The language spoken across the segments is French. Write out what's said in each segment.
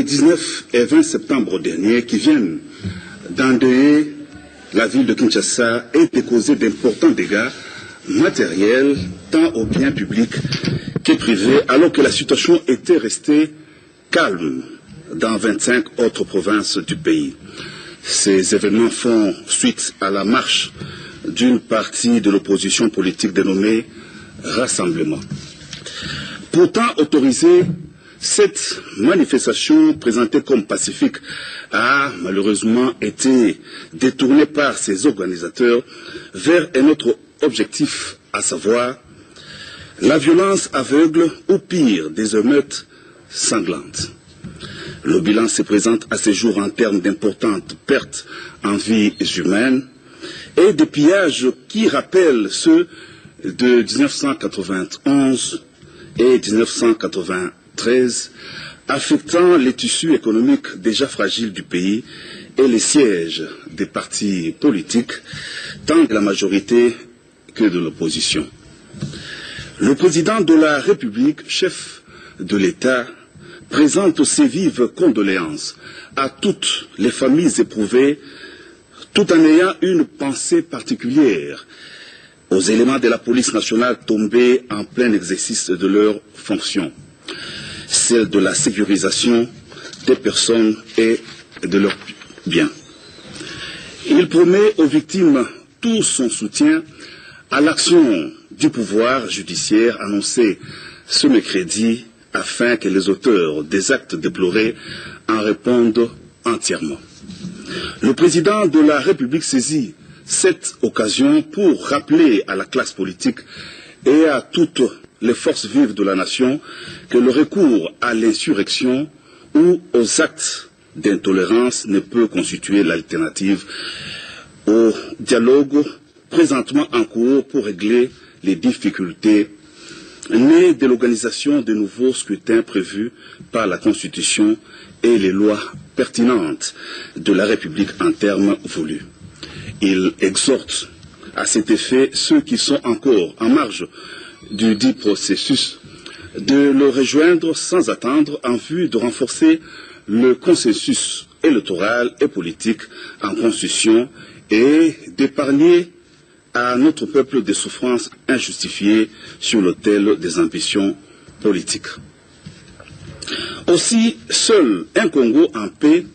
19 et 20 septembre dernier qui viennent d'endeuiller la ville de Kinshasa et de causer d'importants dégâts matériels tant aux biens publics que privés, alors que la situation était restée calme dans 25 autres provinces du pays. Ces événements font suite à la marche d'une partie de l'opposition politique dénommée Rassemblement. Pourtant autorisée, cette manifestation présentée comme pacifique a malheureusement été détournée par ses organisateurs vers un autre objectif, à savoir la violence aveugle ou pire des émeutes sanglantes. Le bilan se présente à ce jour en termes d'importantes pertes en vies humaines et des pillages qui rappellent ceux de 1991 et 1993, affectant les tissus économiques déjà fragiles du pays et les sièges des partis politiques, tant de la majorité que de l'opposition. Le président de la République, chef de l'État, présente ses vives condoléances à toutes les familles éprouvées, tout en ayant une pensée particulière aux éléments de la police nationale tombés en plein exercice de leurs fonctions, celle de la sécurisation des personnes et de leurs biens. Il promet aux victimes tout son soutien à l'action du pouvoir judiciaire annoncée ce mercredi afin que les auteurs des actes déplorés en répondent entièrement. Le président de la République saisit cette occasion pour rappeler à la classe politique et à toutes les forces vives de la nation que le recours à l'insurrection ou aux actes d'intolérance ne peut constituer l'alternative au dialogue présentement en cours pour régler les difficultés nées de l'organisation de nouveaux scrutins prévus par la Constitution et les lois pertinentes de la République en termes voulus. Il exhorte à cet effet ceux qui sont encore en marge du dit processus de le rejoindre sans attendre en vue de renforcer le consensus électoral et politique en constitution et d'épargner à notre peuple des souffrances injustifiées sur l'autel des ambitions politiques. Aussi, seul un Congo en paix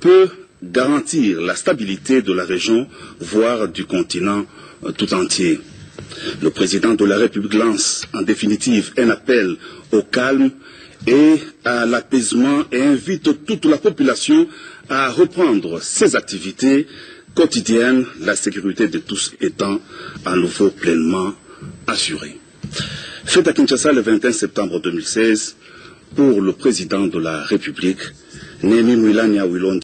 peut garantir la stabilité de la région, voire du continent tout entier. Le président de la République lance en définitive un appel au calme et à l'apaisement et invite toute la population à reprendre ses activités quotidiennes, la sécurité de tous étant à nouveau pleinement assurée. Fait à Kinshasa le 21 septembre 2016 pour le président de la République, Némi Mouilania Wilon.